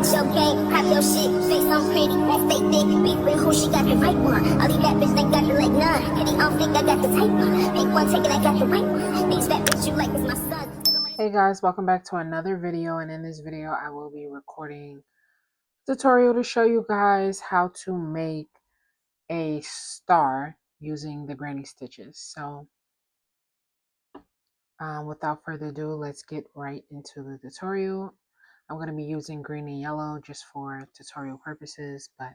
with your game, pop your shit, face on pretty, let's stay thick, beef with who she got the right one. All these bad bitches ain't got the like none, Diddy don't think I got the type one, pick one, take it, I got the right one. These bad bitches you like is my son. Hey guys, welcome back to another video, and in this video I will be recording a tutorial to show you guys how to make a star using the granny stitches. So without further ado, let's get right into the tutorial. I'm going to be using green and yellow just for tutorial purposes, but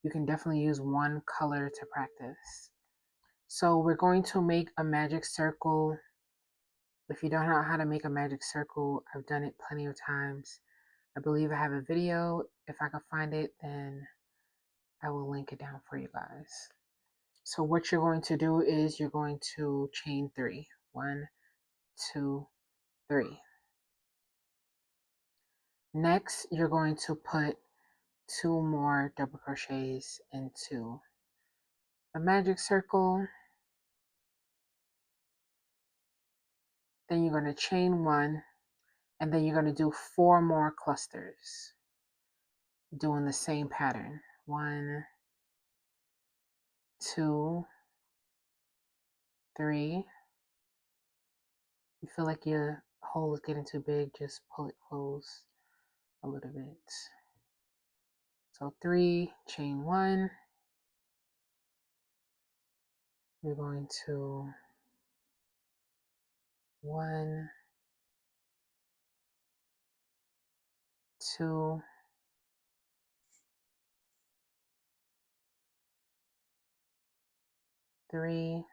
you can definitely use one color to practice. So we're going to make a magic circle. If you don't know how to make a magic circle, I've done it plenty of times. I believe I have a video. If I can find it, then I will link it down for you guys. So what you're going to do is you're going to chain 3. 1, 2, 3. Next, you're going to put 2 more double crochets into a magic circle. Then you're going to chain 1, and then you're going to do 4 more clusters, doing the same pattern. 1, 2, 3. You feel like your hole is getting too big, just pull it close a little bit. So 3, chain 1. We're going to 1, 2, 3,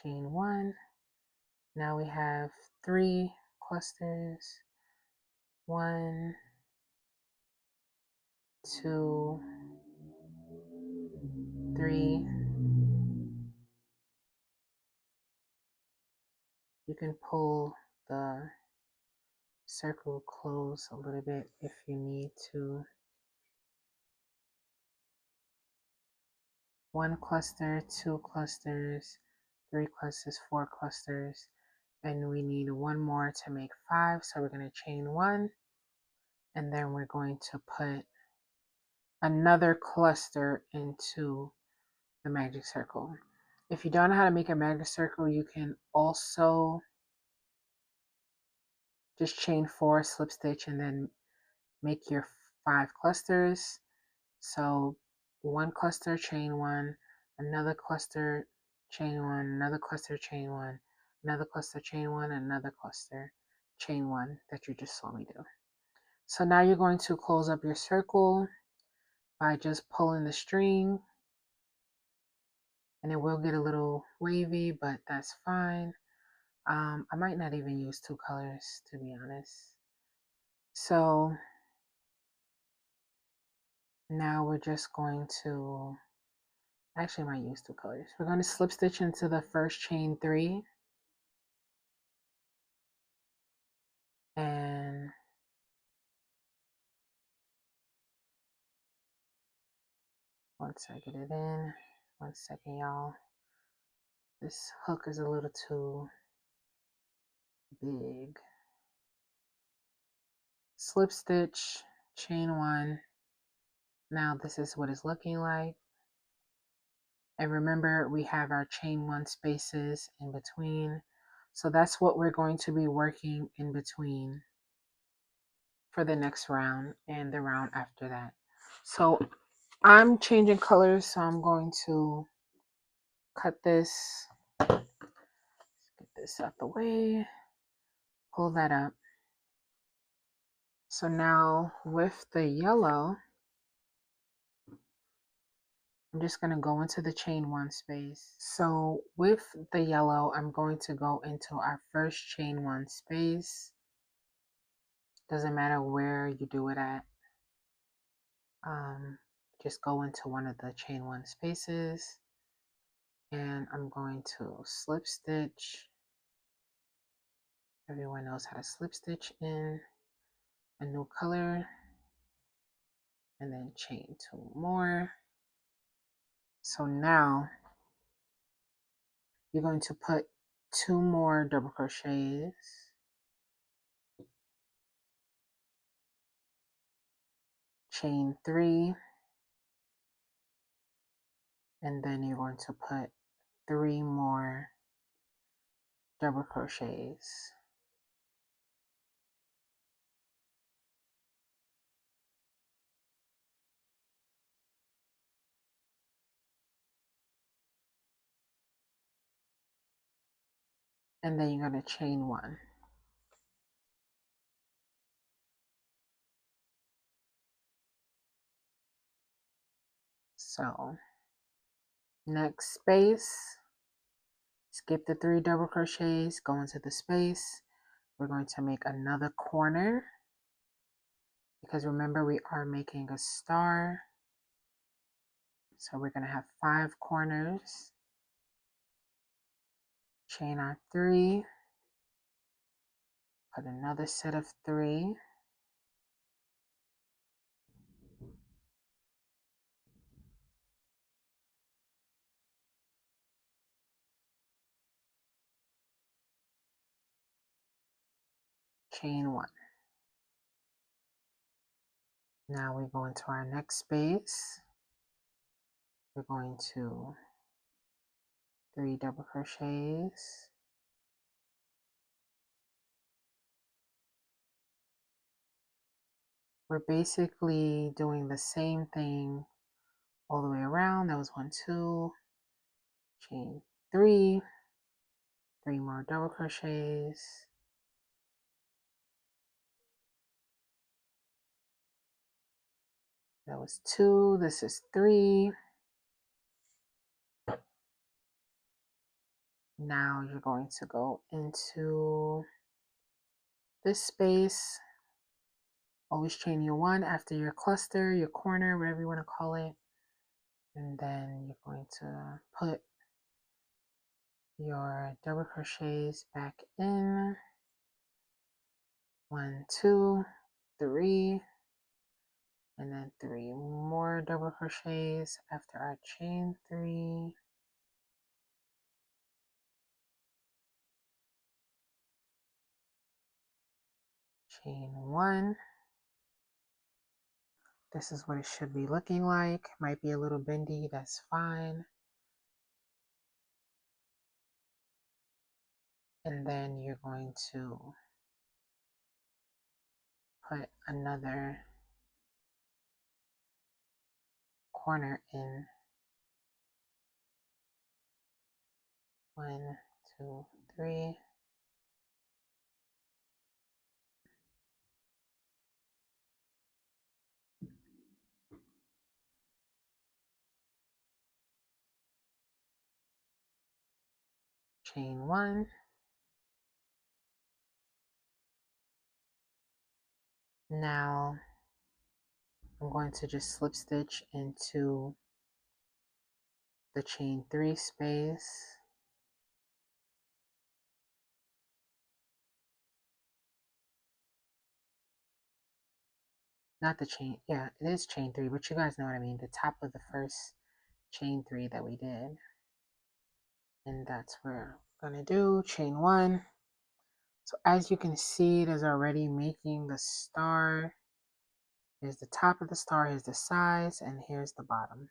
chain 1. Now we have 3 clusters. 1, 2, 3. You can pull the circle close a little bit if you need to. 1 cluster, 2 clusters, 3 clusters, 4 clusters, and we need 1 more to make 5. So we're going to chain 1, and then we're going to put another cluster into the magic circle. If you don't know how to make a magic circle, you can also just chain 4, slip stitch, and then make your 5 clusters. So 1 cluster, chain 1, another cluster, chain 1, another cluster, chain 1, another cluster, chain 1, another cluster, chain 1 that you just saw me do. So now you're going to close up your circle by just pulling the string, and it will get a little wavy, but that's fine. I might not even use 2 colors, to be honest. So now we're just going to, actually I might use 2 colors. We're going to slip stitch into the first chain 3, and once I get it in, 1 second y'all, this hook is a little too big. Slip stitch, chain 1. Now this is what it's looking like. And remember, we have our chain 1 spaces in between. So that's what we're going to be working in between for the next round and the round after that. So I'm changing colors, so I'm going to cut this, get this out the way, pull that up. So now with the yellow, I'm just going to go into the chain 1 space. So with the yellow, I'm going to go into our first chain 1 space. Doesn't matter where you do it at. Just go into one of the chain 1 spaces, and I'm going to slip stitch. Everyone knows how to slip stitch in a new color, and then chain 2 more. So now you're going to put 2 more double crochets chain 3, and then you're going to put 3 more double crochets. And then you're going to chain 1. So next space, skip the 3 double crochets, go into the space. We're going to make another corner, because remember we are making a star. So we're going to have 5 corners. Chain our 3, put another set of 3, chain 1. Now we go into our next space. We're going to 3 double crochets, we're basically doing the same thing all the way around. That was 1, 2, chain 3, 3 more double crochets, that was 2, this is 3. Now you're going to go into this space. Always chain your 1 after your cluster, your corner, whatever you want to call it. And then you're going to put your double crochets back in. 1, 2, 3, and then 3 more double crochets after our chain 3. Chain 1. This is what it should be looking like. Might be a little bendy, that's fine. And then you're going to put another corner in. 1, 2, 3. Chain 1. Now I'm going to just slip stitch into the chain 3 space. Not the chain, yeah, it is chain 3, but you guys know what I mean. The top of the first chain 3 that we did. And that's where we're gonna do chain 1. So as you can see, it is already making the star. Here's the top of the star, here's the sides, and here's the bottom.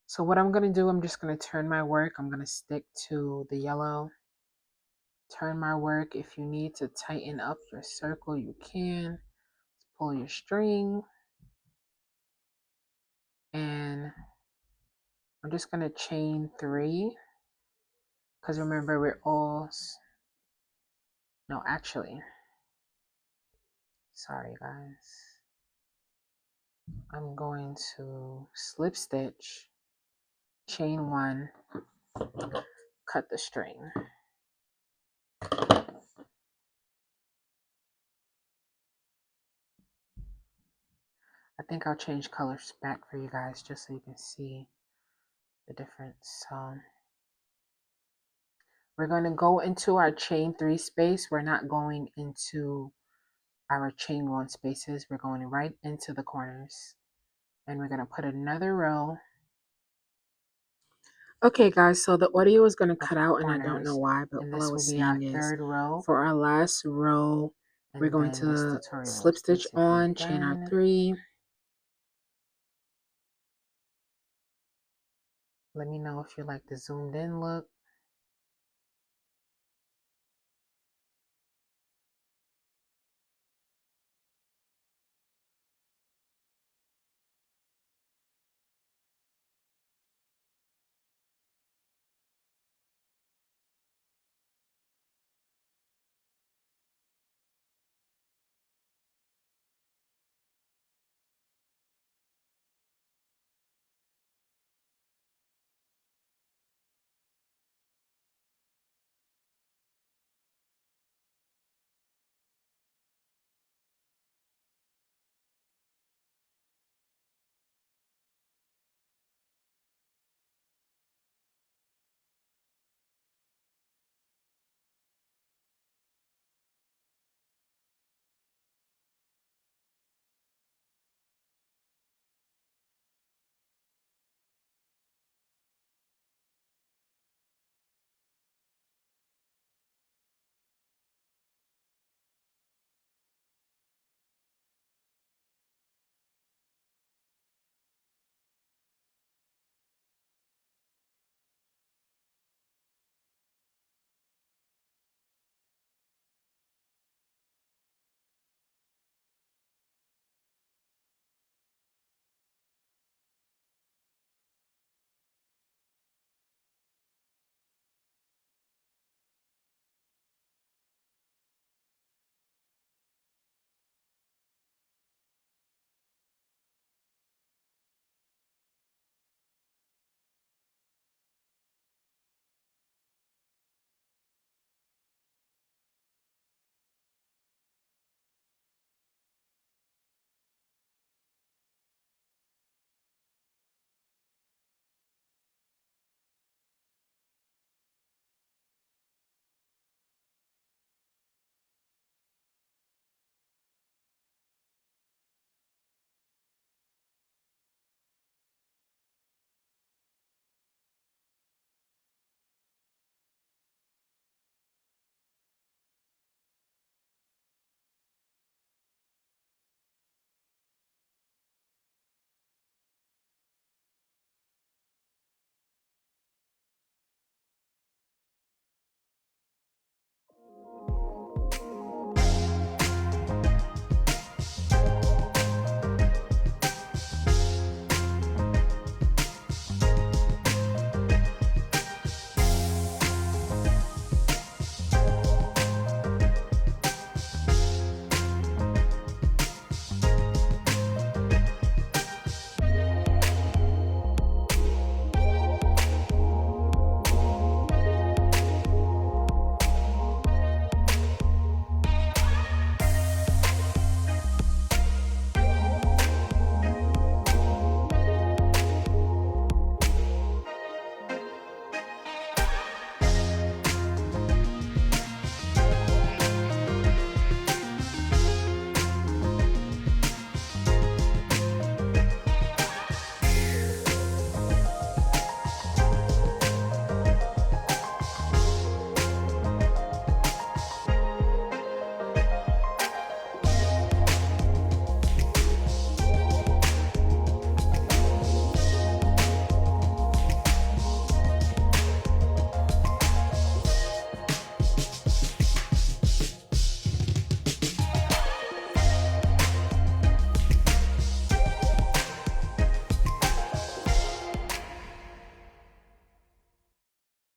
So what I'm gonna do, I'm just gonna turn my work. I'm gonna stick to the yellow. Turn my work. If you need to tighten up your circle, you can. Pull your string. And I'm just gonna chain 3. Because remember, we're all, no, actually, sorry guys. I'm going to slip stitch, chain 1, cut the string. I think I'll change colors back for you guys just so you can see the difference. So we're going to go into our chain 3 space. We're not going into our chain 1 spaces. We're going right into the corners. And we're going to put another row. Okay guys, so the audio is going to cut out and I don't know why, but all I was saying is for our last row We're going to slip stitch on, chain our 3. Let me know if you like the zoomed in look.